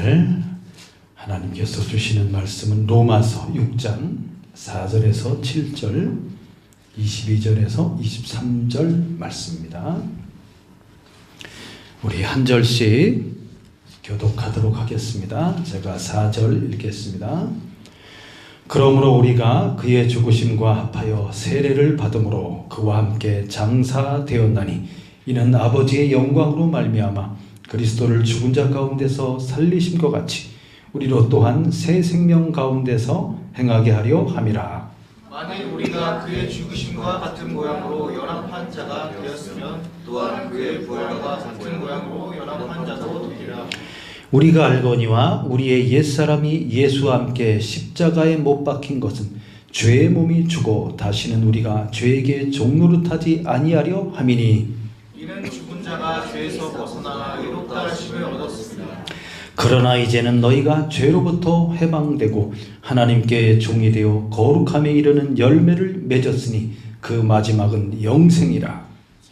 오늘 하나님께서 주시는 말씀은 로마서 6장 4절에서 7절, 22절에서 23절 말씀입니다. 우리 한 절씩 교독하도록 하겠습니다. 제가 4절 읽겠습니다. 그러므로 우리가 그의 죽으심과 합하여 세례를 받음으로 그와 함께 장사되었나니 이는 아버지의 영광으로 말미암아 그리스도를 죽은 자 가운데서 살리심과 같이 우리로 또한 새 생명 가운데서 행하게 하려 함이라. 만일 우리가 그의 죽으심과 같은 모양으로 연합한 자가 되었으면 또한 그의 부활과 같은 모양으로 연합한 자도 되리라. 우리가 알거니와 우리의 옛사람이 예수와 함께 십자가에 못 박힌 것은 죄의 몸이 죽어 다시는 우리가 죄에게 종노릇하지 아니하려 함이니 이는 죽은 자가 죄에서 벗어나 의롭다 하심을 얻었습니다. 그러나 이제는 너희가 죄로부터 해방되고 하나님께 종이 되어 거룩함에 이르는 열매를 맺었으니 그 마지막은 영생이라.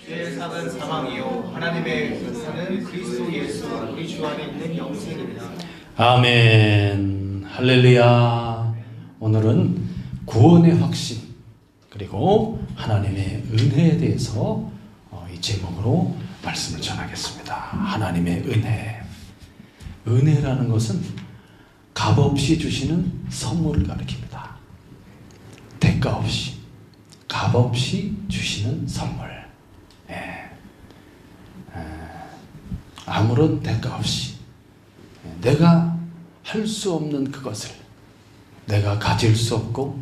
죄의 삭은 사망이요 하나님의 사는 그리스도 예수 우리 주 안에 있는 영생입니다. 아멘. 할렐루야. 오늘은 구원의 확신 그리고 하나님의 은혜에 대해서 이 제목으로 말씀을 전하겠습니다. 하나님의 은혜. 은혜라는 것은 값없이 주시는 선물을 가리킵니다. 대가 없이, 값없이 주시는 선물. 아무런 대가 없이 내가 할 수 없는 그것을, 내가 가질 수 없고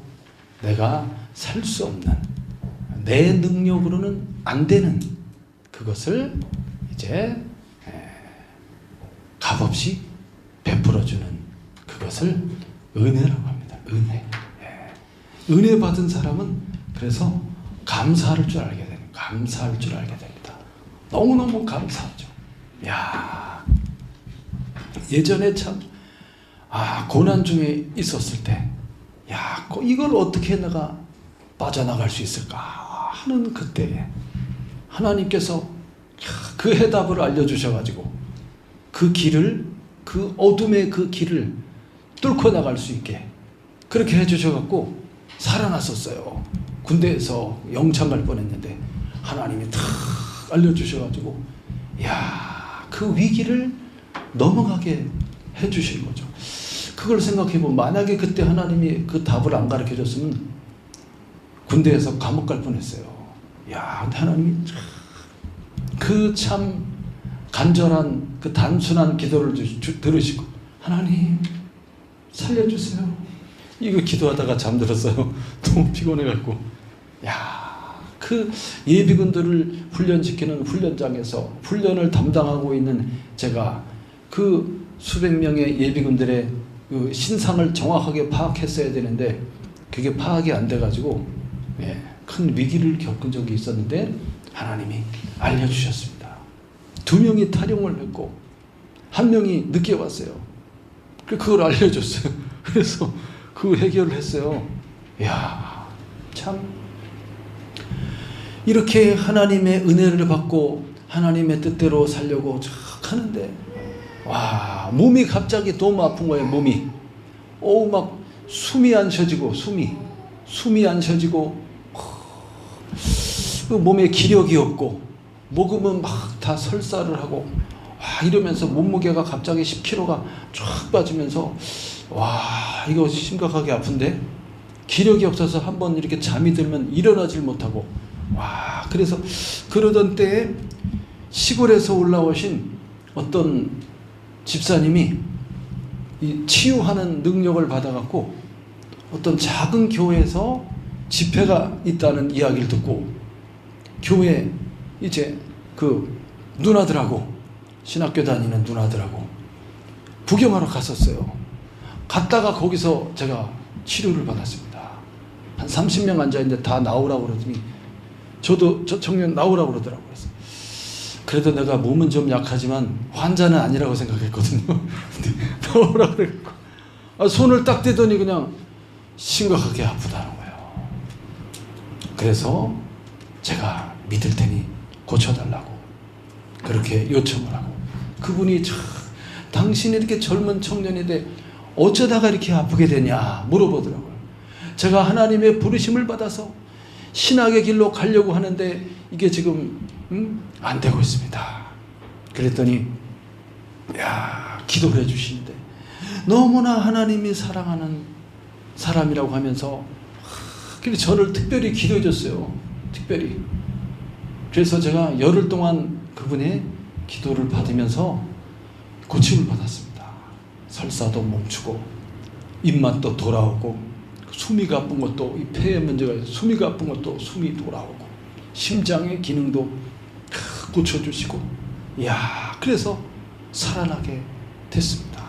내가 살 수 없는, 내 능력으로는 안 되는 그것을 이제 값없이 베풀어주는 그것을 은혜라고 합니다. 은혜. 은혜 받은 사람은 그래서 감사할 줄 알게 됩니다. 감사할 줄 알게 됩니다. 너무너무 감사하죠. 야, 예전에 참 고난 중에 있었을 때, 야, 이걸 어떻게 내가 빠져나갈 수 있을까 하는 그때에 하나님께서 그 해답을 알려주셔가지고 그 길을, 그 어둠의 그 길을 뚫고 나갈 수 있게 그렇게 해주셔갖고 살아났었어요. 군대에서 영창 갈 뻔했는데 하나님이 탁 알려주셔가지고 야, 그 위기를 넘어가게 해주신 거죠. 그걸 생각해보면 만약에 그때 하나님이 그 답을 안 가르쳐줬으면 군대에서 감옥 갈 뻔했어요. 야, 근데 하나님이 그 참 간절한 그 단순한 기도를 들으시고 하나님 살려주세요. 이거 기도하다가 잠들었어요. 너무 피곤해갖고. 야, 그 예비군들을 훈련시키는 훈련장에서 훈련을 담당하고 있는 제가 그 수백 명의 예비군들의 그 신상을 정확하게 파악했어야 되는데 그게 파악이 안 돼가지고 큰 위기를 겪은 적이 있었는데 하나님이 알려주셨습니다. 2명이 탈영을 했고 1명이 늦게 왔어요. 그걸 알려줬어요. 그래서 그 해결을 했어요. 이야, 참 이렇게 하나님의 은혜를 받고 하나님의 뜻대로 살려고 쫙 하는데 와, 몸이 갑자기 너무 아픈 거예요. 몸이 막 숨이 안 쉬어지고 숨이 안 쉬어지고 몸에 기력이 없고 먹으면 막 다 설사를 하고 이러면서 몸무게가 갑자기 10kg가 쫙 빠지면서 와, 이거 심각하게 아픈데 기력이 없어서 한번 이렇게 잠이 들면 일어나질 못하고 와, 그래서 그러던 때에 시골에서 올라오신 어떤 집사님이 이 치유하는 능력을 받아갖고 어떤 작은 교회에서 집회가 있다는 이야기를 듣고 교회 이제 그 누나들하고 신학교 다니는 누나들하고 구경하러 갔었어요. 갔다가 거기서 제가 치료를 받았습니다. 한 30명 앉아있는데 다 나오라고 그러더니 저 청년 나오라고 그러더라고요. 그래도 내가 몸은 좀 약하지만 환자는 아니라고 생각했거든요. 근데 나오라고 그래갖고 손을 딱 대더니 그냥 심각하게 아프다는 거예요. 그래서 제가 믿을 테니 고쳐달라고 그렇게 요청을 하고 그분이 당신이 이렇게 젊은 청년인데 어쩌다가 이렇게 아프게 되냐 물어보더라고요. 제가 하나님의 부르심을 받아서 신학의 길로 가려고 하는데 이게 지금 안 되고 있습니다. 그랬더니 기도를 해주시는데 너무나 하나님이 사랑하는 사람이라고 하면서 저를 특별히 기도해 줬어요. 특별히. 그래서 제가 열흘 동안 그분의 기도를 받으면서 고침을 받았습니다. 설사도 멈추고 입맛도 돌아오고 숨이 가쁜 것도 이 폐에 문제가 있어서 숨이 가쁜 것도 숨이 돌아오고 심장의 기능도 고쳐주시고 그래서 살아나게 됐습니다.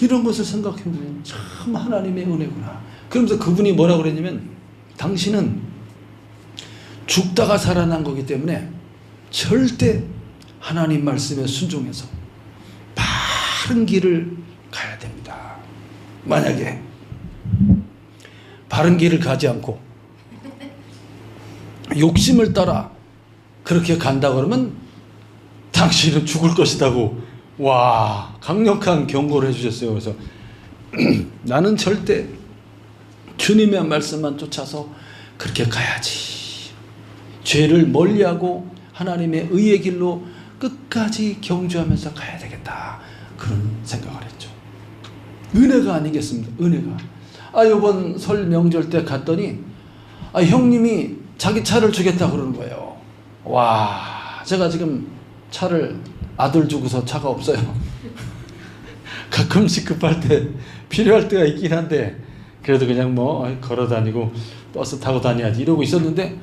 이런 것을 생각해보면 참 하나님의 은혜구나. 그러면서 그분이 뭐라고 그랬냐면 당신은 죽다가 살아난 거기 때문에 절대 하나님 말씀에 순종해서 바른 길을 가야 됩니다. 만약에 바른 길을 가지 않고 욕심을 따라 그렇게 간다 그러면 당신은 죽을 것이라고 강력한 경고를 해주셨어요. 그래서 나는 절대 주님의 말씀만 쫓아서 그렇게 가야지. 죄를 멀리하고 하나님의 의의 길로 끝까지 경주하면서 가야 되겠다. 그런 생각을 했죠. 은혜가 아니겠습니까? 은혜가. 이번 설 명절 때 갔더니 형님이 자기 차를 주겠다 그러는 거예요. 제가 지금 차를 아들 주고서 차가 없어요. 가끔씩 급할 때 필요할 때가 있긴 한데 그래도 그냥 걸어 다니고 버스 타고 다녀야지 이러고 있었는데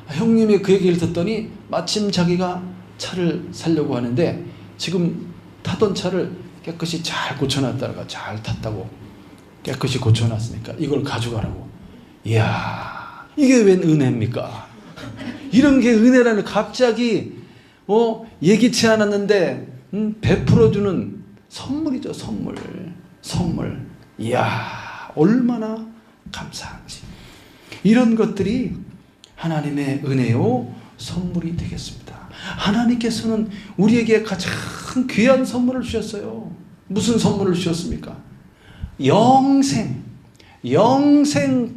형님이 그 얘기를 듣더니 마침 자기가 차를 사려고 하는데 지금 타던 차를 깨끗이 잘 고쳐놨다가 잘 탔다고 깨끗이 고쳐놨으니까 이걸 가져가라고. 이야, 이게 웬 은혜입니까? 이런 게 은혜라는, 갑자기 예기치 않았는데 베풀어주는 선물이죠. 선물. 이야, 얼마나 감사한지. 이런 것들이 하나님의 은혜요 선물이 되겠습니다. 하나님께서는 우리에게 가장 귀한 선물을 주셨어요. 무슨 선물을 주셨습니까? 영생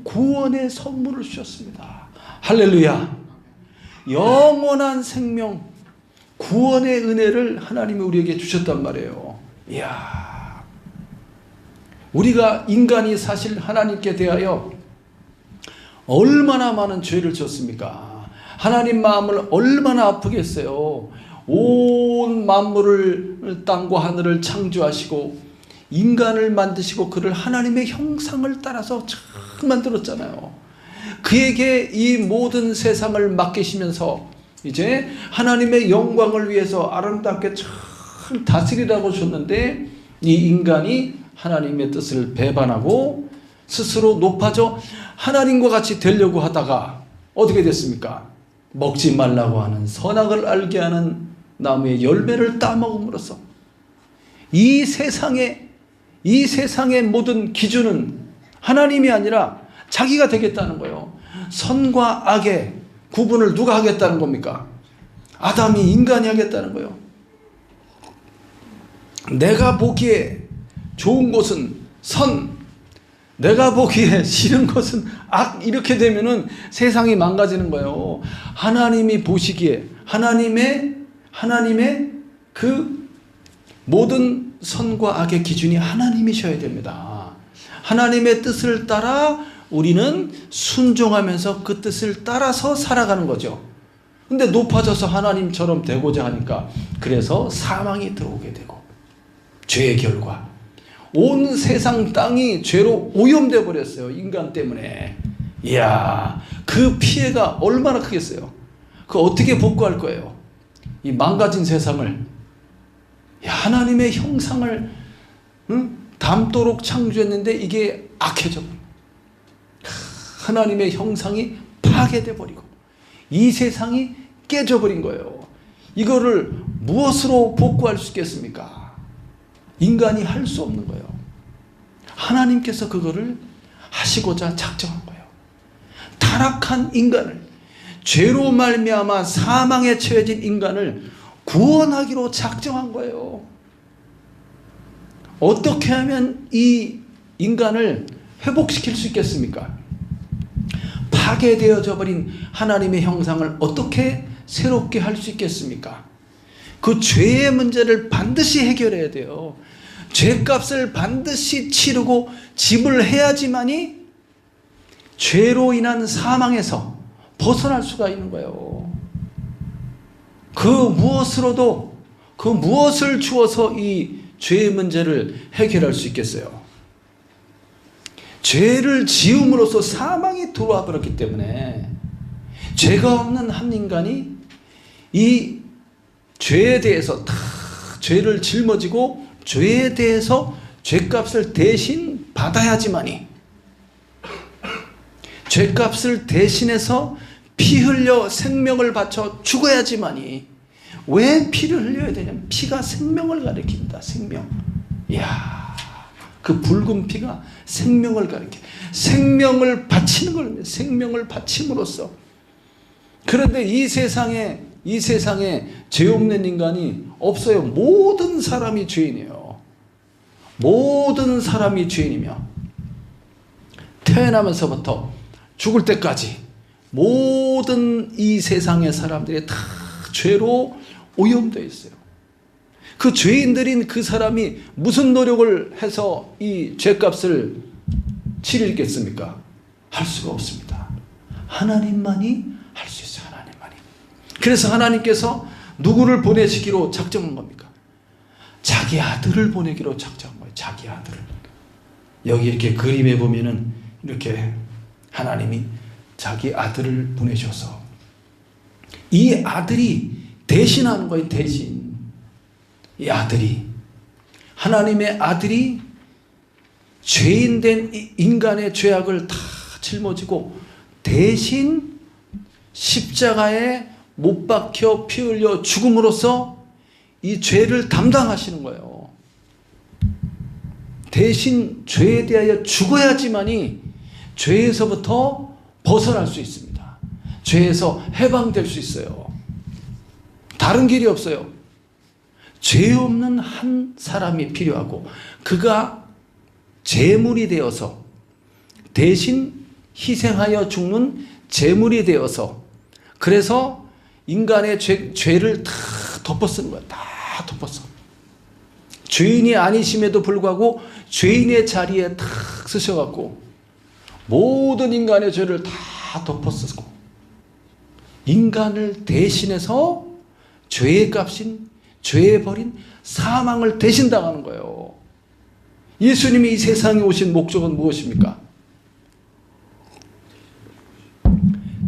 구원의 선물을 주셨습니다. 할렐루야. 영원한 생명, 구원의 은혜를 하나님이 우리에게 주셨단 말이에요. 이야, 우리가 인간이 사실 하나님께 대하여 얼마나 많은 죄를 지었습니까? 하나님 마음을 얼마나 아프게 했어요. 온 만물을, 땅과 하늘을 창조하시고 인간을 만드시고 그를 하나님의 형상을 따라서 참 만들었잖아요. 그에게 이 모든 세상을 맡기시면서 이제 하나님의 영광을 위해서 아름답게 참 다스리라고 하셨는데 이 인간이 하나님의 뜻을 배반하고 스스로 높아져 하나님과 같이 되려고 하다가 어떻게 됐습니까? 먹지 말라고 하는 선악을 알게 하는 나무의 열매를 따먹음으로써 이 세상의 모든 기준은 하나님이 아니라 자기가 되겠다는 거예요. 선과 악의 구분을 누가 하겠다는 겁니까? 아담이, 인간이 하겠다는 거예요. 내가 보기에 좋은 것은 선, 내가 보기에 싫은 것은 악, 이렇게 되면은 세상이 망가지는 거예요. 하나님이 보시기에 하나님의 그 모든 선과 악의 기준이 하나님이셔야 됩니다. 하나님의 뜻을 따라 우리는 순종하면서 그 뜻을 따라서 살아가는 거죠. 근데 높아져서 하나님처럼 되고자 하니까 그래서 사망이 들어오게 되고 죄의 결과 온 세상 땅이 죄로 오염되어 버렸어요. 인간 때문에. 이야, 그 피해가 얼마나 크겠어요. 그 어떻게 복구할 거예요? 이 망가진 세상을, 하나님의 형상을 닮도록 창조했는데 이게 악해져 버리고 하나님의 형상이 파괴돼 버리고 이 세상이 깨져버린 거예요. 이거를 무엇으로 복구할 수 있겠습니까? 인간이 할 수 없는 거예요. 하나님께서 그거를 하시고자 작정한 거예요. 타락한 인간을, 죄로 말미암아 사망에 처해진 인간을 구원하기로 작정한 거예요. 어떻게 하면 이 인간을 회복시킬 수 있겠습니까? 파괴되어져 버린 하나님의 형상을 어떻게 새롭게 할 수 있겠습니까? 그 죄의 문제를 반드시 해결해야 돼요. 죄값을 반드시 치르고 지불해야지만이 죄로 인한 사망에서 벗어날 수가 있는 거예요. 그 무엇으로도 그 무엇을 주어서 이 죄의 문제를 해결할 수 있겠어요? 죄를 지음으로써 사망이 들어와 버렸기 때문에 죄가 없는 한 인간이 이 죄에 대해서 다 죄를 짊어지고 죄에 대해서 죄값을 대신 받아야지만이, 죄값을 대신해서 피 흘려 생명을 바쳐 죽어야지만이. 왜 피를 흘려야 되냐면 피가 생명을 가리킵니다. 생명. 이야, 그 붉은 피가 생명을 가리켜. 생명을 바치는 걸, 생명을 바침으로써. 그런데 이 세상에 죄 없는 인간이 없어요. 모든 사람이 죄인이에요. 모든 사람이 죄인이며 태어나면서부터 죽을 때까지 모든 이 세상의 사람들이 다 죄로 오염되어 있어요. 그 죄인들인 그 사람이 무슨 노력을 해서 이 죄값을 치르겠습니까? 할 수가 없습니다. 하나님만이 할 수 있어요. 하나님만이. 그래서 하나님께서 누구를 보내시기로 작정한 겁니까? 자기 아들을 보내기로 작정한 거예요. 자기 아들을. 여기 이렇게 그림에 보면은 이렇게 하나님이 자기 아들을 보내셔서 이 아들이 대신하는 거예요. 대신. 이 아들이, 하나님의 아들이 죄인된 인간의 죄악을 다 짊어지고 대신 십자가에 못 박혀 피 흘려 죽음으로써 이 죄를 담당하시는 거예요. 대신 죄에 대하여 죽어야지만이 죄에서부터 벗어날 수 있습니다. 죄에서 해방될 수 있어요. 다른 길이 없어요. 죄 없는 한 사람이 필요하고 그가 제물이 되어서 대신 희생하여 죽는 제물이 되어서, 그래서 인간의 죄를 다 덮어쓰는 거야. 다 덮어써. 죄인이 아니심에도 불구하고 죄인의 자리에 탁 쓰셔갖고 모든 인간의 죄를 다 덮어쓰고 인간을 대신해서 죄의 값인, 죄에 버린 사망을 대신 당하는 거예요. 예수님이 이 세상에 오신 목적은 무엇입니까?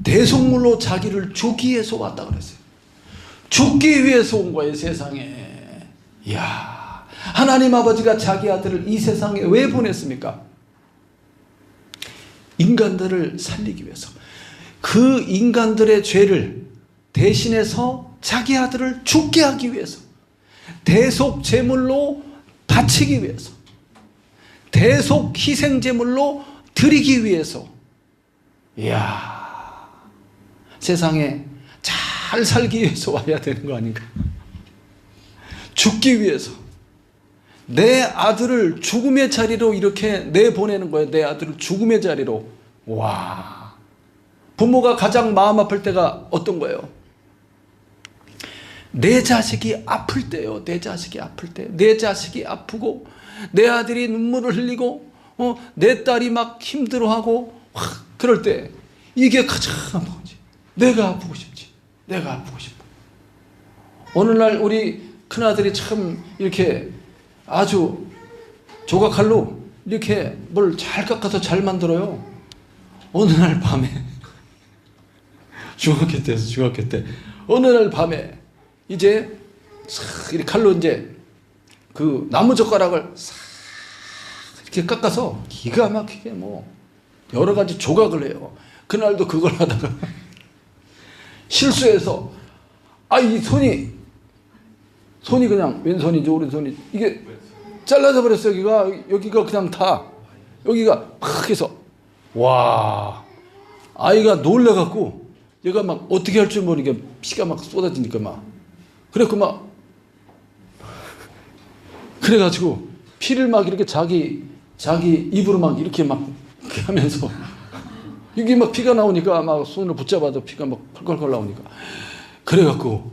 대속물로 자기를 죽기 위해서 왔다 그랬어요. 죽기 위해서 온 거예요, 세상에. 이야, 하나님 아버지가 자기 아들을 이 세상에 왜 보냈습니까? 인간들을 살리기 위해서. 그 인간들의 죄를 대신해서 자기 아들을 죽게 하기 위해서, 대속 제물로 바치기 위해서, 대속 희생 제물로 드리기 위해서. 이야, 세상에 잘 살기 위해서 와야 되는 거 아닌가? 죽기 위해서. 내 아들을 죽음의 자리로 이렇게 내보내는 거예요. 내 아들을 죽음의 자리로. 와, 부모가 가장 마음 아플 때가 어떤 거예요? 내 자식이 아플 때요. 내 자식이 아플 때. 내 자식이 아프고 내 아들이 눈물을 흘리고 내 딸이 막 힘들어하고 그럴 때 이게 가장 아프지. 내가 아프고 싶지. 내가 아프고 싶어. 어느 날 우리 큰아들이 참 이렇게 아주 조각칼로 이렇게 뭘 잘 깎아서 잘 만들어요. 어느 날 밤에 중학교 때 어느 날 밤에 이제 싹 이렇게 칼로 이제 그 나무 젓가락을 싹 이렇게 깎아서 기가 막히게 뭐 여러 가지 조각을 해요. 그날도 그걸 하다가 실수해서 이 손이 그냥 왼손이지 오른손이 이게 잘라져 버렸어요. 여기가 그냥 다 여기가 팍 해서, 와, 아이가 놀래갖고 얘가 막 어떻게 할 줄 모르게 피가 막 쏟아지니까 막 그래갖고 막 그래가지고 피를 막 이렇게 자기 입으로 막 이렇게 막 하면서 이게 막 피가 나오니까 막 손을 붙잡아도 피가 막 펄펄펄 나오니까 그래갖고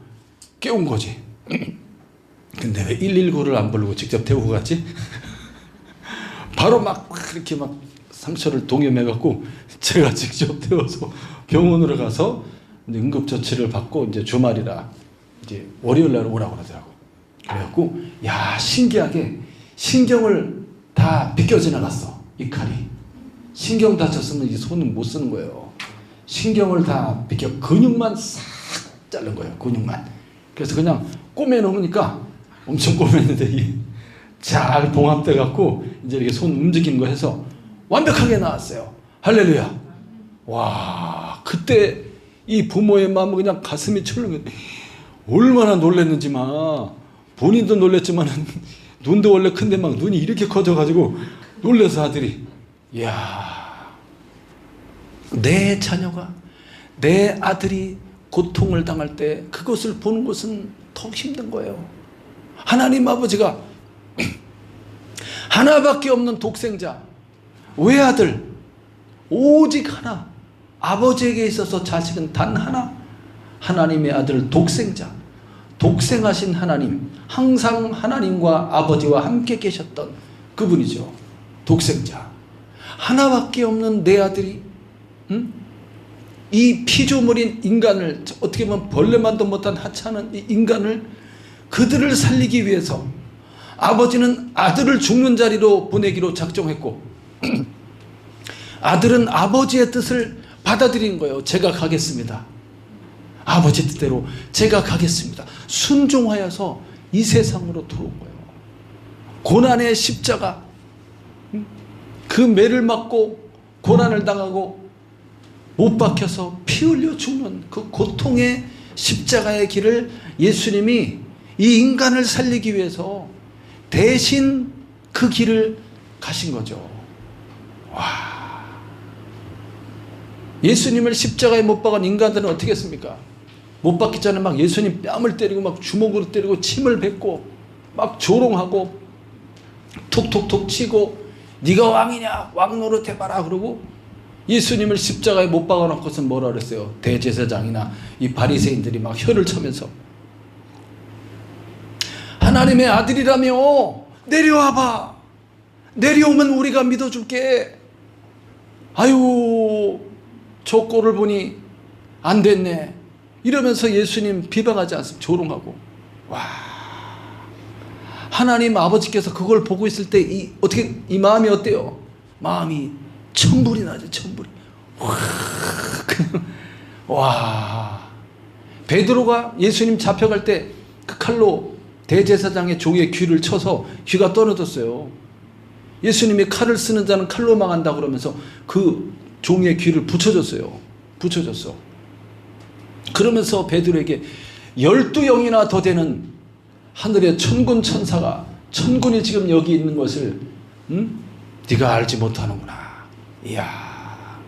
깨운 거지. 근데 왜 119를 안 부르고 직접 태우고 갔지? 바로 막 이렇게 막 상처를 동염해갖고 제가 직접 태워서 병원으로 가서 이제 응급처치를 받고 이제 주말이라 이제 월요일 날 오라고 그러더라고. 그래갖고 야 신기하게 신경을 다 비껴 지나갔어. 이 칼이 신경 다쳤으면 이 손은 못 쓰는 거예요. 신경을 다 비껴 근육만 싹 자른 거예요. 근육만. 그래서 그냥 꼬매 놓으니까 엄청 꼬맸는데 잘 봉합돼 갖고 이제 이렇게 손 움직이는 거 해서 완벽하게 나왔어요. 할렐루야. 와 그때 이 부모의 마음은 그냥 가슴이 철렁. 얼마나 놀랬는지만 본인도 놀랬지만 눈도 원래 큰데 막 눈이 이렇게 커져가지고 놀래서 아들이 이야 내 자녀가 내 아들이 고통을 당할 때 그것을 보는 것은 더 힘든 거예요. 하나님 아버지가 하나밖에 없는 독생자 외아들 오직 하나 아버지에게 있어서 자식은 단 하나 하나님의 아들 독생자 독생하신 하나님 항상 하나님과 아버지와 함께 계셨던 그분이죠. 독생자 하나밖에 없는 내 아들이 이 피조물인 인간을 어떻게 보면 벌레만도 못한 하찮은 이 인간을 그들을 살리기 위해서 아버지는 아들을 죽는 자리로 보내기로 작정했고 아들은 아버지의 뜻을 받아들인 거예요. 제가 가겠습니다. 아버지 뜻대로 제가 가겠습니다. 순종하여서 이 세상으로 들어온 거예요. 고난의 십자가 그 매를 맞고 고난을 당하고 못 박혀서 피 흘려 죽는 그 고통의 십자가의 길을 예수님이 이 인간을 살리기 위해서 대신 그 길을 가신 거죠. 와. 예수님을 십자가에 못 박은 인간들은 어떻게 했습니까? 못 박기 전에 막 예수님 뺨을 때리고 막 주먹으로 때리고 침을 뱉고 막 조롱하고 톡톡톡 치고 네가 왕이냐 왕 노릇해봐라 그러고 예수님을 십자가에 못 박아놓고서 뭐라 그랬어요? 대제사장이나 이 바리새인들이 막 혀를 차면서 하나님의 아들이라며 내려와봐. 내려오면 우리가 믿어줄게. 아유 저 꼴을 보니 안 됐네. 이러면서 예수님 비방하지 않습니까? 조롱하고. 와 하나님 아버지께서 그걸 보고 있을 때 어떻게 이 마음이 어때요? 마음이 천불이 나죠. 천불이. 와 베드로가 예수님 잡혀갈 때 그 칼로 대제사장의 종의 귀를 쳐서 귀가 떨어졌어요. 예수님이 칼을 쓰는 자는 칼로 망한다 그러면서 그 종의 귀를 붙여줬어요. 붙여줬어. 그러면서 베드로에게 12영이나 더 되는 하늘의 천군 천사가 천군이 지금 여기 있는 것을 네가 알지 못하는구나. 이야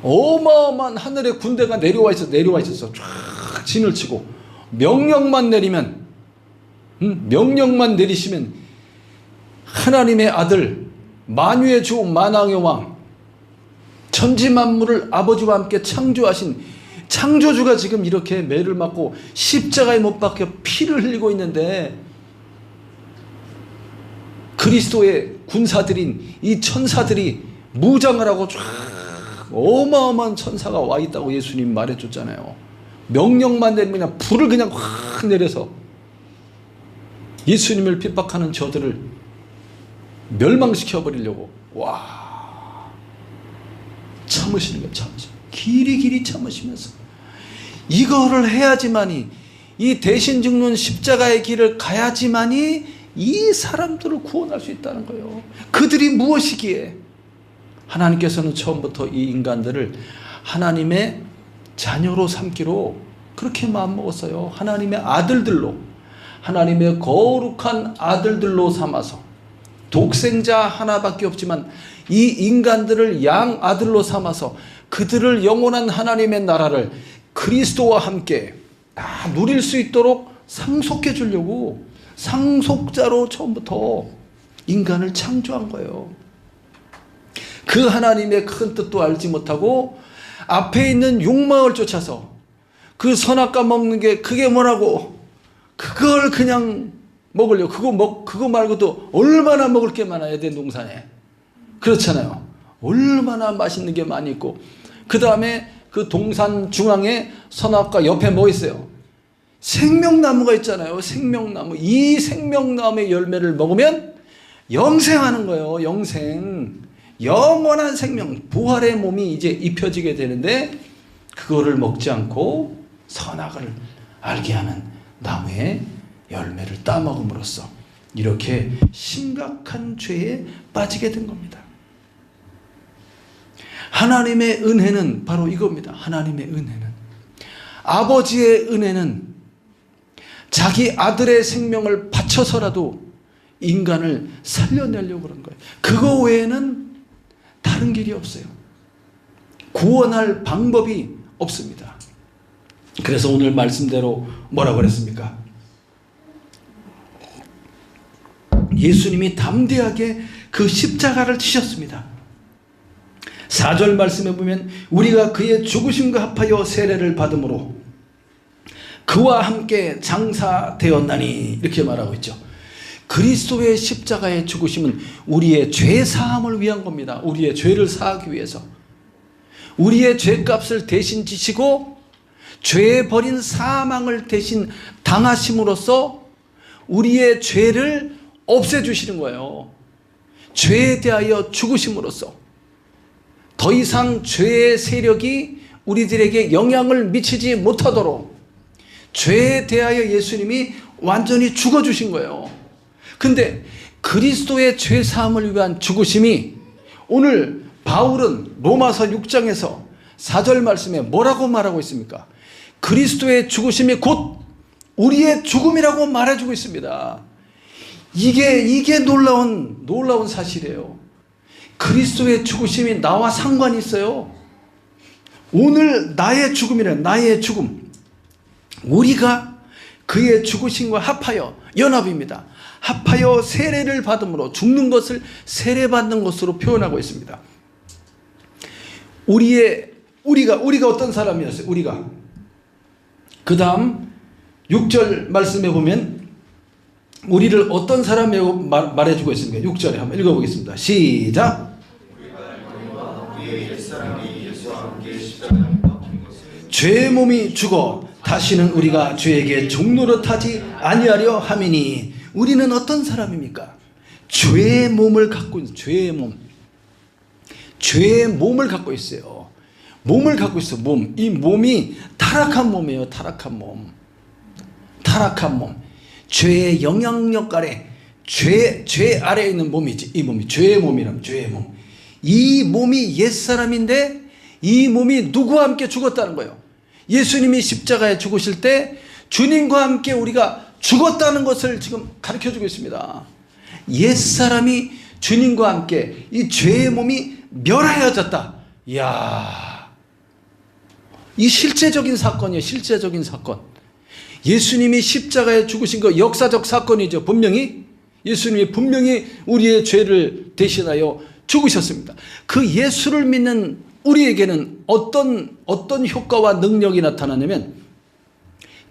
어마어마한 하늘의 군대가 내려와 있었어. 쫙 진을 치고 명령만 내리시면 하나님의 아들 만유의 주 만왕의 왕 천지 만물을 아버지와 함께 창조하신 창조주가 지금 이렇게 매를 맞고 십자가에 못 박혀 피를 흘리고 있는데 그리스도의 군사들인 이 천사들이 무장을 하고 쫙 어마어마한 천사가 와 있다고 예수님 말해줬잖아요. 명령만 내리면 그냥 불을 그냥 확 내려서 예수님을 핍박하는 저들을 멸망시켜 버리려고 와 참으시는 거예요. 길이 참으시면서 이거를 해야지만이 이 대신 죽는 십자가의 길을 가야지만이 이 사람들을 구원할 수 있다는 거예요. 그들이 무엇이기에 하나님께서는 처음부터 이 인간들을 하나님의 자녀로 삼기로 그렇게 마음먹었어요. 하나님의 아들들로 하나님의 거룩한 아들들로 삼아서 독생자 하나밖에 없지만 이 인간들을 양아들로 삼아서 그들을 영원한 하나님의 나라를 그리스도와 함께 다 누릴 수 있도록 상속해 주려고 상속자로 처음부터 인간을 창조한 거예요. 그 하나님의 큰 뜻도 알지 못하고 앞에 있는 욕망을 쫓아서 그 선악과 먹는 게 그게 뭐라고 그걸 그냥 먹으려고 그거 말고도 얼마나 먹을 게 많아요. 에덴 동산에. 그렇잖아요. 얼마나 맛있는 게 많이 있고 그 다음에 그 동산 중앙에 선악과 옆에 뭐 있어요? 생명나무가 있잖아요. 생명나무. 이 생명나무의 열매를 먹으면 영생하는 거예요. 영생. 영원한 생명. 부활의 몸이 이제 입혀지게 되는데 그거를 먹지 않고 선악을 알게 하는 나무의 열매를 따먹음으로써 이렇게 심각한 죄에 빠지게 된 겁니다. 하나님의 은혜는 바로 이겁니다. 하나님의 은혜는, 아버지의 은혜는 자기 아들의 생명을 바쳐서라도 인간을 살려내려고 그런 거예요. 그거 외에는 다른 길이 없어요. 구원할 방법이 없습니다. 그래서 오늘 말씀대로 뭐라고 그랬습니까? 예수님이 담대하게 그 십자가를 지셨습니다. 4절 말씀에 보면 우리가 그의 죽으심과 합하여 세례를 받음으로 그와 함께 장사되었나니 이렇게 말하고 있죠. 그리스도의 십자가의 죽으심은 우리의 죄 사함을 위한 겁니다. 우리의 죄를 사하기 위해서. 우리의 죄값을 대신 지시고 죄에 버린 사망을 대신 당하심으로써 우리의 죄를 없애주시는 거예요. 죄에 대하여 죽으심으로써 더 이상 죄의 세력이 우리들에게 영향을 미치지 못하도록 죄에 대하여 예수님이 완전히 죽어주신 거예요. 근데 그리스도의 죄 사함을 위한 죽으심이 오늘 바울은 로마서 6장에서 4절 말씀에 뭐라고 말하고 있습니까? 그리스도의 죽으심이 곧 우리의 죽음이라고 말해주고 있습니다. 이게 놀라운 사실이에요. 그리스도의 죽으심이 나와 상관이 있어요. 오늘 나의 죽음이란 나의 죽음. 우리가 그의 죽으심과 합하여 연합입니다. 합하여 세례를 받음으로 죽는 것을 세례받는 것으로 표현하고 있습니다. 우리가 어떤 사람이었어요? 우리가. 그 다음 6절 말씀에 보면 우리를 어떤 사람이라고 말해주고 있습니까? 6절에 한번 읽어보겠습니다. 시작. 죄의 몸이 죽어 다시는 우리가 죄에게 종노릇하지 아니하려 함이니 우리는 어떤 사람입니까? 죄의 몸을 갖고 있는 죄의 몸. 죄의 몸을 갖고 있어요. 몸을 갖고 있어. 몸. 이 몸이 타락한 몸이에요. 타락한 몸. 타락한 몸. 죄의 영향력 아래 죄 아래에 있는 몸이지. 이 몸이 죄의 몸이라면 죄의 몸. 이 몸이 옛사람인데 이 몸이 누구와 함께 죽었다는 거예요. 예수님이 십자가에 죽으실 때 주님과 함께 우리가 죽었다는 것을 지금 가르쳐주고 있습니다. 옛사람이 주님과 함께 이 죄의 몸이 멸하여졌다. 이야, 이 실제적인 사건이에요. 실제적인 사건. 예수님이 십자가에 죽으신 거 역사적 사건이죠. 예수님이 분명히 우리의 죄를 대신하여 죽으셨습니다. 그 예수를 믿는 우리에게는 어떤 효과와 능력이 나타나냐면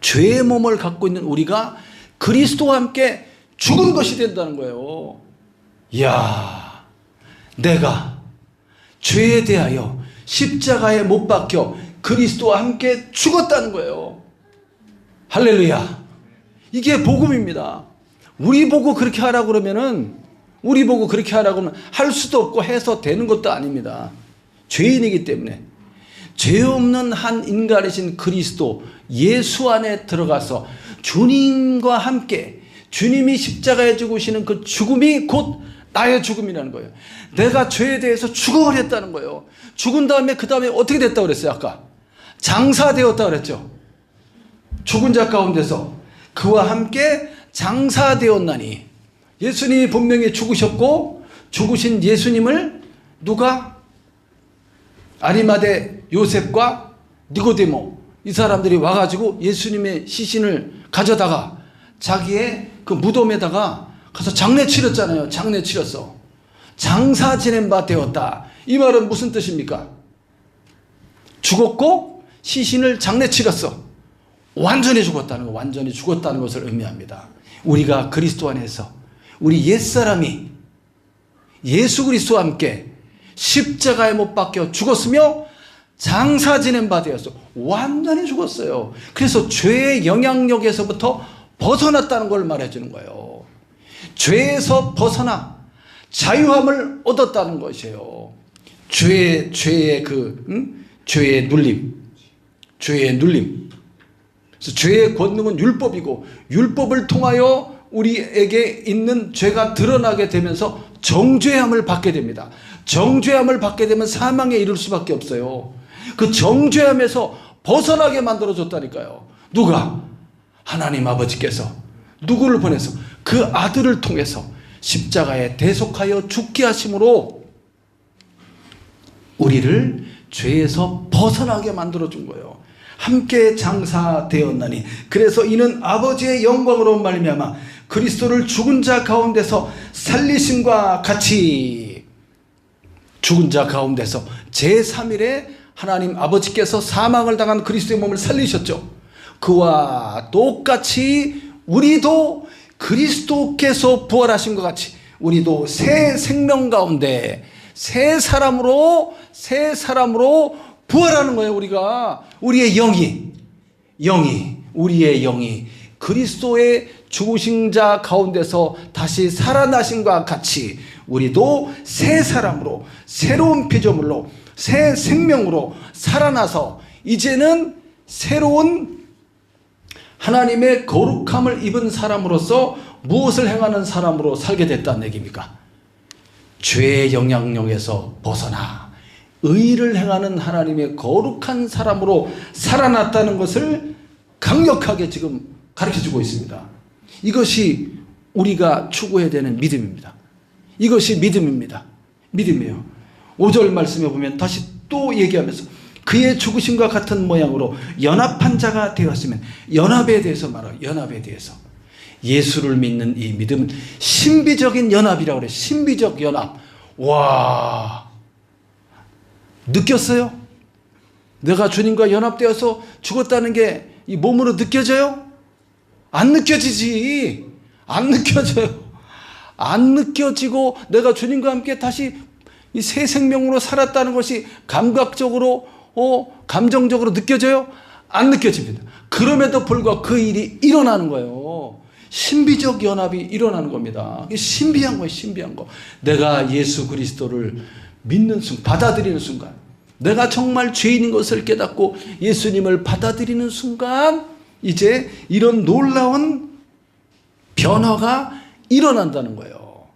죄의 몸을 갖고 있는 우리가 그리스도와 함께 죽은 것이 된다는 거예요. 이야, 내가 죄에 대하여 십자가에 못 박혀 그리스도와 함께 죽었다는 거예요. 할렐루야. 이게 복음입니다. 우리 보고 그렇게 하라고 그러면 할 수도 없고 해서 되는 것도 아닙니다. 죄인이기 때문에 죄 없는 한 인간이신 그리스도 예수 안에 들어가서 주님과 함께 주님이 십자가에 죽으시는 그 죽음이 곧 나의 죽음이라는 거예요. 내가 죄에 대해서 죽어버렸다는 거예요. 죽은 다음에 그 다음에 어떻게 됐다고 그랬어요? 아까 장사되었다고 그랬죠. 죽은 자 가운데서 그와 함께 장사되었나니 예수님이 분명히 죽으셨고 죽으신 예수님을 누가? 아리마대 요셉과 니고데모 이 사람들이 와가지고 예수님의 시신을 가져다가 자기의 그 무덤에다가 가서 장례 치렀잖아요. 장례 치렀어. 장사 지낸 바 되었다. 이 말은 무슨 뜻입니까? 죽었고 시신을 장례 치렀어. 완전히 죽었다는 거, 완전히 죽었다는 것을 의미합니다. 우리가 그리스도 안에서 우리 옛사람이 예수 그리스도와 함께 십자가에 못 박혀 죽었으며 장사 지낸 바 되었어. 완전히 죽었어요. 그래서 죄의 영향력에서부터 벗어났다는 걸 말해주는 거예요. 죄에서 벗어나 자유함을 얻었다는 것이에요. 죄의 눌림. 그래서 죄의 권능은 율법이고 율법을 통하여 우리에게 있는 죄가 드러나게 되면서 정죄함을 받게 됩니다. 정죄함을 받게 되면 사망에 이를 수밖에 없어요. 그 정죄함에서 벗어나게 만들어줬다니까요. 누가? 하나님 아버지께서 누구를 보내서 그 아들을 통해서 십자가에 대속하여 죽게 하심으로 우리를 죄에서 벗어나게 만들어준 거예요. 함께 장사되었나니 그래서 이는 아버지의 영광으로 말미암아 그리스도를 죽은 자 가운데서 살리심과 같이 죽은 자 가운데서 제3일에 하나님 아버지께서 사망을 당한 그리스도의 몸을 살리셨죠. 그와 똑같이 우리도 그리스도께서 부활하신 것 같이 우리도 새 생명 가운데 새 사람으로 부활하는 거예요. 우리가 우리의 우리의 영이 그리스도의 죽으신 자 가운데서 다시 살아나심과 같이 우리도 새 사람으로 새로운 피조물로 새 생명으로 살아나서 이제는 새로운 하나님의 거룩함을 입은 사람으로서 무엇을 행하는 사람으로 살게 됐다는 얘기입니까? 죄의 영향력에서 벗어나 의를 행하는 하나님의 거룩한 사람으로 살아났다는 것을 강력하게 지금 가르쳐주고 있습니다. 이것이 우리가 추구해야 되는 믿음입니다. 이것이 믿음입니다. 믿음이에요. 5절 말씀에 보면 다시 또 얘기하면서 그의 죽으심과 같은 모양으로 연합한 자가 되었으면 연합에 대해서 말해요. 연합에 대해서. 예수를 믿는 이 믿음은 신비적인 연합이라고 그래요. 신비적 연합. 와, 느꼈어요? 내가 주님과 연합되어서 죽었다는 게 이 몸으로 느껴져요? 안 느껴지지. 안 느껴져요. 안 느껴지고 내가 주님과 함께 다시 이 새 생명으로 살았다는 것이 감각적으로 감정적으로 느껴져요? 안 느껴집니다. 그럼에도 불구하고 그 일이 일어나는 거예요. 신비적 연합이 일어나는 겁니다. 신비한 거예요. 신비한 거. 내가 예수 그리스도를 믿는 순간, 받아들이는 순간, 내가 정말 죄인인 것을 깨닫고 예수님을 받아들이는 순간 이제 이런 놀라운 변화가 일어난다는 거예요.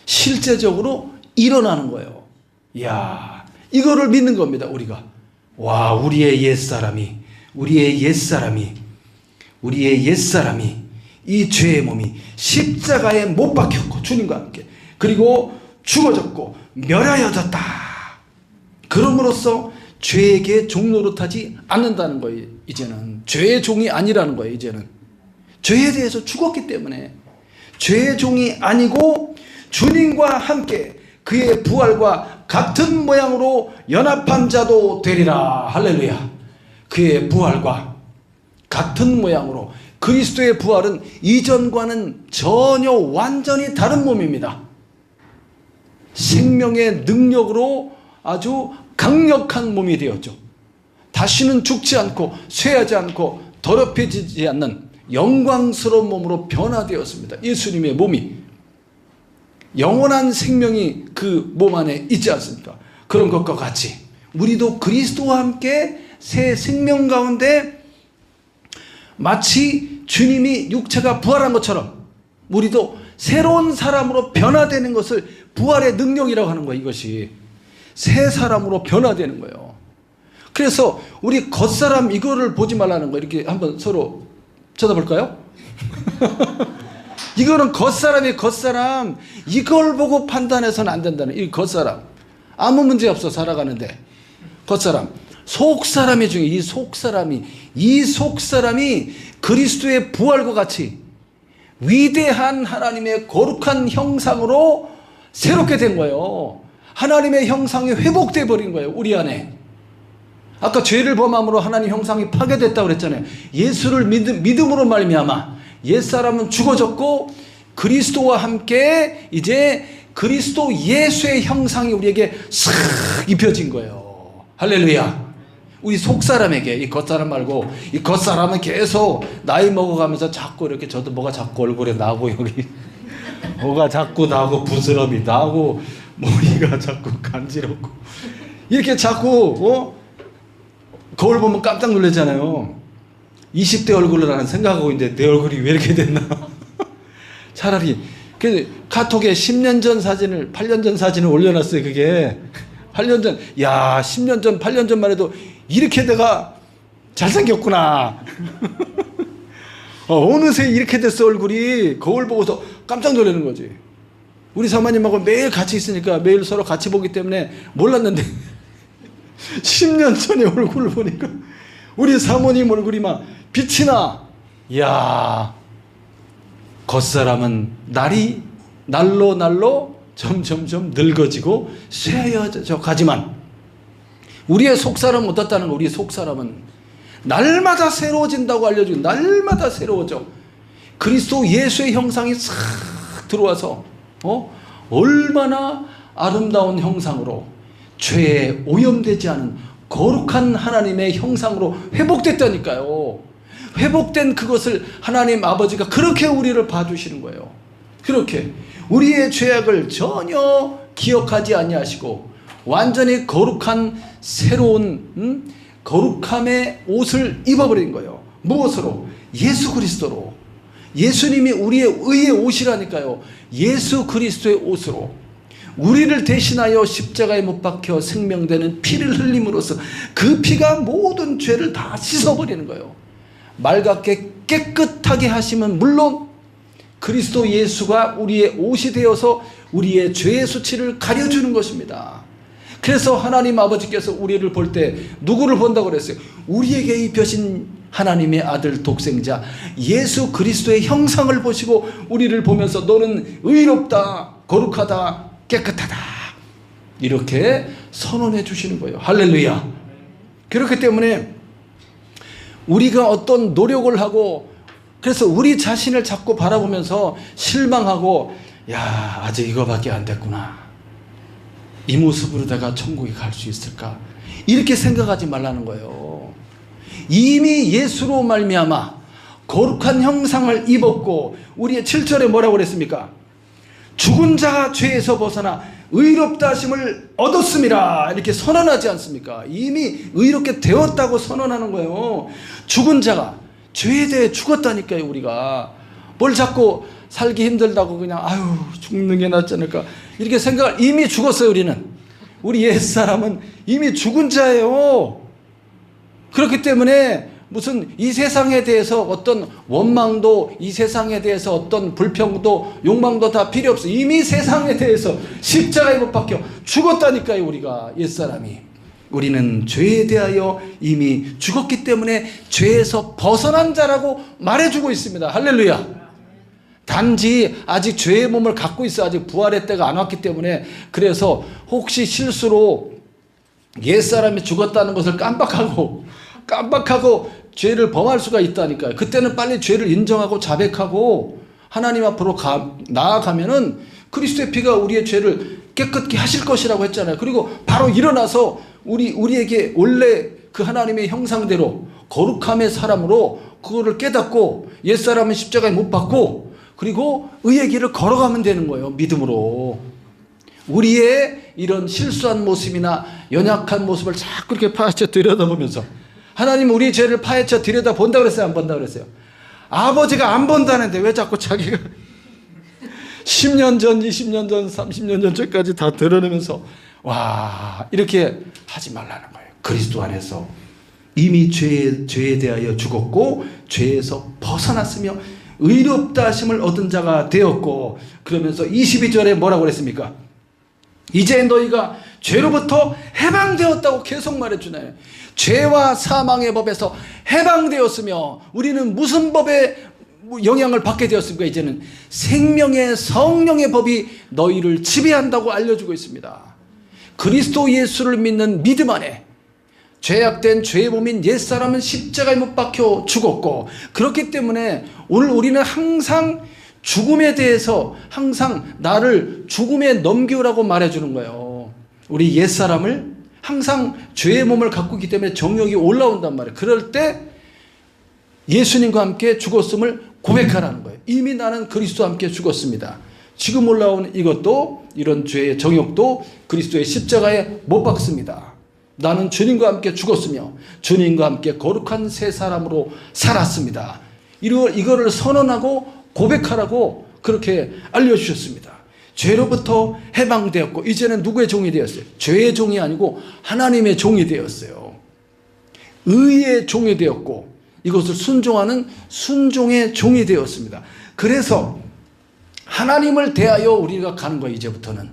실제적으로 일어나는 거예요. 이야, 이거를 믿는 겁니다. 우리가. 와, 우리의 옛사람이 이 죄의 몸이 십자가에 못 박혔고 주님과 함께 그리고 죽어졌고 멸하여졌다. 그럼으로써 죄에게 종노릇하지 않는다는 거예요. 이제는 죄의 종이 아니라는 거예요. 이제는 죄에 대해서 죽었기 때문에 죄의 종이 아니고 주님과 함께 그의 부활과 같은 모양으로 연합한 자도 되리라. 할렐루야. 그의 부활과 같은 모양으로. 그리스도의 부활은 이전과는 전혀 완전히 다른 몸입니다. 생명의 능력으로 아주 강력한 몸이 되었죠. 다시는 죽지 않고 쇠하지 않고 더럽혀지지 않는 영광스러운 몸으로 변화되었습니다. 예수님의 몸이 영원한 생명이 그 몸 안에 있지 않습니까? 그런 것과 같이 우리도 그리스도와 함께 새 생명 가운데 마치 주님이 육체가 부활한 것처럼 우리도 새로운 사람으로 변화되는 것을 부활의 능력이라고 하는 거예요. 이것이 새 사람으로 변화되는 거예요. 그래서 우리 겉사람 이거를 보지 말라는 거예요. 이렇게 한번 서로 쳐다볼까요? 이거는 겉사람이 겉사람. 이걸 보고 판단해서는 안 된다는. 이 겉사람 아무 문제 없어 살아가는데 겉사람. 속사람이 중에 이 속사람이 그리스도의 부활과 같이 위대한 하나님의 거룩한 형상으로 새롭게 된 거예요. 하나님의 형상이 회복돼 버린 거예요, 우리 안에. 아까 죄를 범함으로 하나님 형상이 파괴됐다고 그랬잖아요. 예수를 믿음으로 말미암아 옛사람은 죽어졌고 그리스도와 함께 이제 그리스도 예수의 형상이 우리에게 싹 입혀진 거예요. 할렐루야. 우리 속사람에게, 이 겉사람 말고, 이 겉사람은 계속 나이 먹어가면서 자꾸 이렇게, 저도 뭐가 자꾸 얼굴에 나고, 여기 뭐가 자꾸 나고, 부스럼이 나고, 머리가 자꾸 간지럽고, 이렇게 자꾸 거울 보면 깜짝 놀라잖아요. 20대 얼굴을 나는 생각하고 있는데 내 얼굴이 왜 이렇게 됐나. 차라리 그 카톡에 10년 전 사진을, 8년 전 사진을 올려놨어요. 그게 8년 전, 야 10년 전 8년 전만 해도 이렇게 내가 잘생겼구나. 어느새 이렇게 됐어. 얼굴이 거울 보고서 깜짝 놀라는 거지. 우리 사모님하고 매일 같이 있으니까 매일 서로 같이 보기 때문에 몰랐는데 10년 전에 얼굴을 보니까 우리 사모님 얼굴이 막 빛이 나. 이야, 겉사람은 날로 점점점 늙어지고 쇠해져 가지만 우리의 속사람은 어떻다는 거? 우리의 속사람은 날마다 새로워진다고 알려주고 날마다 새로워져. 그리스도 예수의 형상이 싹 들어와서 얼마나 아름다운 형상으로 죄에 오염되지 않은 거룩한 하나님의 형상으로 회복됐다니까요. 회복된 그것을 하나님 아버지가 그렇게 우리를 봐주시는 거예요. 그렇게 우리의 죄악을 전혀 기억하지 아니하시고 완전히 거룩한 새로운 거룩함의 옷을 입어버린 거예요. 무엇으로? 예수 그리스도로. 예수님이 우리의 의의 옷이라니까요. 예수 그리스도의 옷으로 우리를 대신하여 십자가에 못 박혀 생명되는 피를 흘림으로써 그 피가 모든 죄를 다 씻어버리는 거예요. 맑게 깨끗하게 하시면 물론 그리스도 예수가 우리의 옷이 되어서 우리의 죄의 수치를 가려주는 것입니다. 그래서 하나님 아버지께서 우리를 볼 때 누구를 본다고 그랬어요? 우리에게 입혀진 하나님의 아들 독생자 예수 그리스도의 형상을 보시고 우리를 보면서 너는 의롭다, 거룩하다, 깨끗하다 이렇게 선언해 주시는 거예요. 할렐루야. 그렇기 때문에 우리가 어떤 노력을 하고 그래서 우리 자신을 자꾸 바라보면서 실망하고 야 아직 이거밖에 안 됐구나. 이 모습으로 내가 천국에 갈 수 있을까? 이렇게 생각하지 말라는 거예요. 이미 예수로 말미암아 거룩한 형상을 입었고 우리의 7절에 뭐라고 그랬습니까? 죽은 자가 죄에서 벗어나 의롭다 하심을 얻었음이라 이렇게 선언하지 않습니까? 이미 의롭게 되었다고 선언하는 거예요. 죽은 자가 죄에 대해 죽었다니까요. 우리가 뭘 자꾸 살기 힘들다고 그냥 아유 죽는 게 낫지 않을까 이렇게 생각을 이미 죽었어요. 우리 옛사람은 이미 죽은 자예요. 그렇기 때문에 무슨 이 세상에 대해서 어떤 원망도 이 세상에 대해서 어떤 불평도 욕망도 다 필요 없어. 이미 세상에 대해서 십자가에 못 박혀 죽었다니까요. 우리가 옛사람이 우리는 죄에 대하여 이미 죽었기 때문에 죄에서 벗어난 자라고 말해주고 있습니다. 할렐루야. 단지 아직 죄의 몸을 갖고 있어 아직 부활의 때가 안 왔기 때문에 그래서 혹시 실수로 옛사람이 죽었다는 것을 깜빡하고 죄를 범할 수가 있다니까요. 그때는 빨리 죄를 인정하고 자백하고 하나님 앞으로 나아가면은 그리스도의 피가 우리의 죄를 깨끗게 하실 것이라고 했잖아요. 그리고 바로 일어나서 우리에게 원래 그 하나님의 형상대로 거룩함의 사람으로 그거를 깨닫고 옛사람은 십자가에 못 박고 그리고 의의 길을 걸어가면 되는 거예요. 믿음으로. 우리의 이런 실수한 모습이나 연약한 모습을 자꾸 이렇게 파헤쳐 들여다보면서 하나님 우리의 죄를 파헤쳐 들여다본다고 그랬어요? 안 본다고 그랬어요? 아버지가 안 본다는데 왜 자꾸 자기가 10년 전, 20년 전, 30년 전 죄까지 다 드러내면서 와 이렇게 하지 말라는 거예요. 그리스도 안에서 이미 죄에 대하여 죽었고 죄에서 벗어났으며 의롭다 하심을 얻은 자가 되었고 그러면서 22절에 뭐라고 그랬습니까? 이제 너희가 죄로부터 해방되었다고 계속 말해주나요? 죄와 사망의 법에서 해방되었으며 우리는 무슨 법에 영향을 받게 되었습니까? 이제는 생명의 성령의 법이 너희를 지배한다고 알려주고 있습니다. 그리스도 예수를 믿는 믿음 안에 죄악된 죄의 몸인 옛사람은 십자가에 못 박혀 죽었고, 그렇기 때문에 오늘 우리는 항상 죽음에 대해서 항상 나를 죽음에 넘기라고 말해주는 거예요. 우리 옛사람을 항상 죄의 몸을 갖고 있기 때문에 정욕이 올라온단 말이에요. 그럴 때 예수님과 함께 죽었음을 고백하라는 거예요. 이미 나는 그리스도와 함께 죽었습니다. 지금 올라온 이것도, 이런 죄의 정욕도 그리스도의 십자가에 못 박습니다. 나는 주님과 함께 죽었으며 주님과 함께 거룩한 새 사람으로 살았습니다. 이거를 선언하고 고백하라고 그렇게 알려주셨습니다. 죄로부터 해방되었고 이제는 누구의 종이 되었어요? 죄의 종이 아니고 하나님의 종이 되었어요. 의의 종이 되었고 이것을 순종하는 순종의 종이 되었습니다. 그래서 하나님을 대하여 우리가 가는 거예요. 이제부터는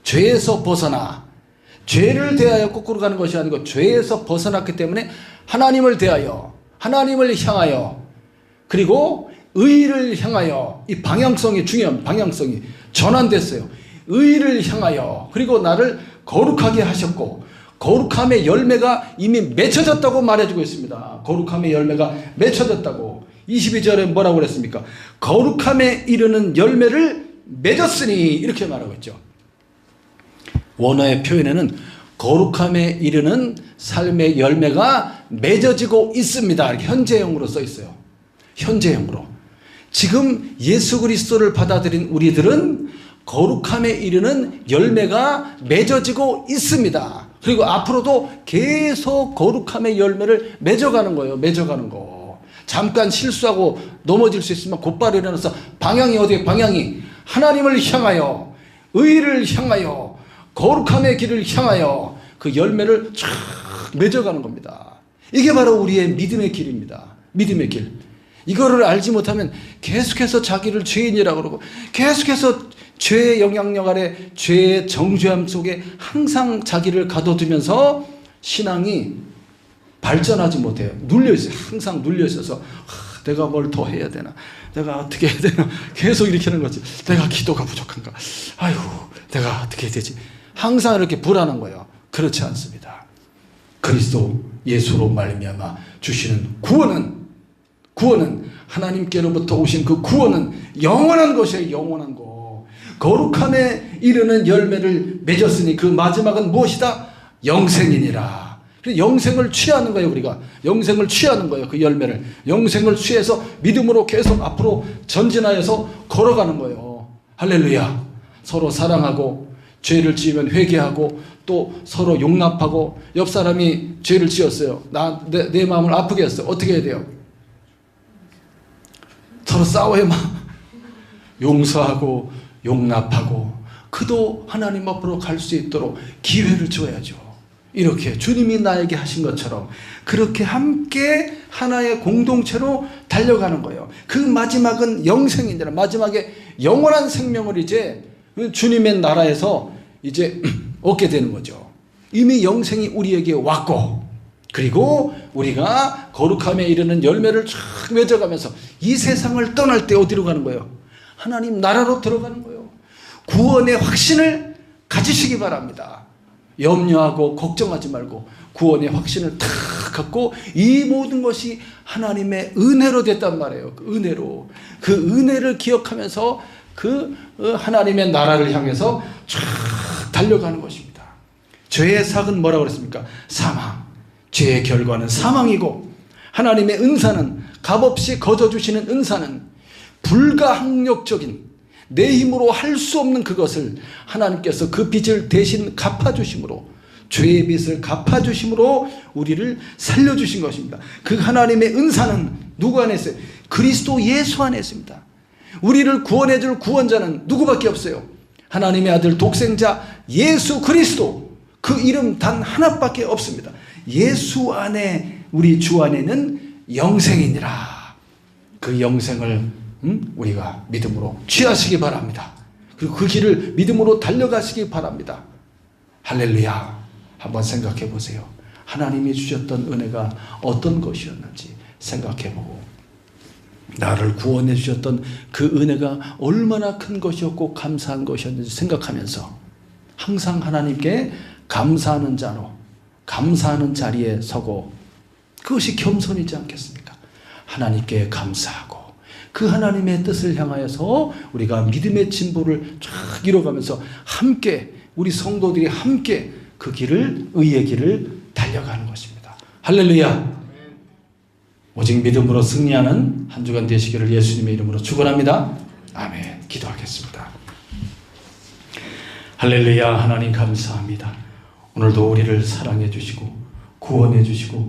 죄에서 벗어나, 죄를 대하여 거꾸로 가는 것이 아니고 죄에서 벗어났기 때문에 하나님을 대하여, 하나님을 향하여, 그리고 의를 향하여, 이 방향성이 중요한 방향성이 전환됐어요. 의를 향하여, 그리고 나를 거룩하게 하셨고 거룩함의 열매가 이미 맺혀졌다고 말해주고 있습니다. 거룩함의 열매가 맺혀졌다고. 22절에 뭐라고 그랬습니까? 거룩함에 이르는 열매를 맺었으니, 이렇게 말하고 있죠. 원어의 표현에는 거룩함에 이르는 삶의 열매가 맺어지고 있습니다. 이렇게 현재형으로 써 있어요. 현재형으로. 지금 예수 그리스도를 받아들인 우리들은 거룩함에 이르는 열매가 맺어지고 있습니다. 그리고 앞으로도 계속 거룩함의 열매를 맺어가는 거예요. 맺어가는 거. 잠깐 실수하고 넘어질 수 있으면 곧바로 일어나서 방향이 어디에? 방향이 하나님을 향하여, 의를 향하여, 거룩함의 길을 향하여 그 열매를 쫙 맺어가는 겁니다. 이게 바로 우리의 믿음의 길입니다. 믿음의 길. 이거를 알지 못하면 계속해서 자기를 죄인이라고 그러고 계속해서 죄의 영향력 아래, 죄의 정죄함 속에 항상 자기를 가둬두면서 신앙이 발전하지 못해요. 눌려있어요. 항상 눌려있어서 내가 뭘 더 해야 되나, 내가 어떻게 해야 되나, 계속 이렇게 하는 거지. 내가 기도가 부족한가, 아이고 내가 어떻게 해야 되지. 항상 이렇게 불안한 거예요. 그렇지 않습니다. 그리스도 예수로 말미암아 주시는 구원은 하나님께로부터 오신 그 구원은 영원한 것이에요. 영원한 것. 거룩함에 이르는 열매를 맺었으니 그 마지막은 무엇이다? 영생이니라. 영생을 취하는 거예요. 우리가 영생을 취하는 거예요. 그 열매를 영생을 취해서 믿음으로 계속 앞으로 전진하여서 걸어가는 거예요. 할렐루야. 서로 사랑하고 죄를 지으면 회개하고 또 서로 용납하고, 옆 사람이 죄를 지었어요. 내 마음을 아프게 했어요. 어떻게 해야 돼요? 서로 싸워야만 용서하고 용납하고 그도 하나님 앞으로 갈 수 있도록 기회를 줘야죠. 이렇게 주님이 나에게 하신 것처럼 그렇게 함께 하나의 공동체로 달려가는 거예요. 그 마지막은 영생이니라. 마지막에 영원한 생명을 이제 주님의 나라에서 이제 얻게 되는 거죠. 이미 영생이 우리에게 왔고, 그리고 우리가 거룩함에 이르는 열매를 쫙 맺어가면서 이 세상을 떠날 때 어디로 가는 거예요? 하나님 나라로 들어가는 거예요. 구원의 확신을 가지시기 바랍니다. 염려하고 걱정하지 말고 구원의 확신을 탁 갖고 이 모든 것이 하나님의 은혜로 됐단 말이에요. 그 은혜로. 그 은혜를 기억하면서 그 하나님의 나라를 향해서 쫙 달려가는 것입니다. 죄의 삭은 뭐라고 그랬습니까? 사망. 죄의 결과는 사망이고 하나님의 은사는, 값없이 거저주시는 은사는 불가항력적인, 내 힘으로 할 수 없는 그것을 하나님께서 그 빚을 대신 갚아주심으로, 죄의 빚을 갚아주심으로 우리를 살려주신 것입니다. 그 하나님의 은사는 누구 안에 있어요? 그리스도 예수 안에 있습니다. 우리를 구원해줄 구원자는 누구밖에 없어요? 하나님의 아들 독생자 예수 그리스도. 그 이름 단 하나밖에 없습니다. 예수 안에, 우리 주 안에는 영생이니라. 그 영생을 우리가 믿음으로 취하시기 바랍니다. 그리고 그 길을 믿음으로 달려가시기 바랍니다. 할렐루야. 한번 생각해 보세요. 하나님이 주셨던 은혜가 어떤 것이었는지 생각해 보고 나를 구원해 주셨던 그 은혜가 얼마나 큰 것이었고 감사한 것이었는지 생각하면서 항상 하나님께 감사하는 자로, 감사하는 자리에 서고, 그것이 겸손이지 않겠습니까? 하나님께 감사하고 그 하나님의 뜻을 향하여서 우리가 믿음의 진보를 쫙 이뤄가면서 함께, 우리 성도들이 함께 그 길을, 의의 길을 달려가는 것입니다. 할렐루야. 오직 믿음으로 승리하는 한 주간 되시기를 예수님의 이름으로 축원합니다. 아멘. 기도하겠습니다. 할렐루야. 하나님 감사합니다. 오늘도 우리를 사랑해 주시고 구원해 주시고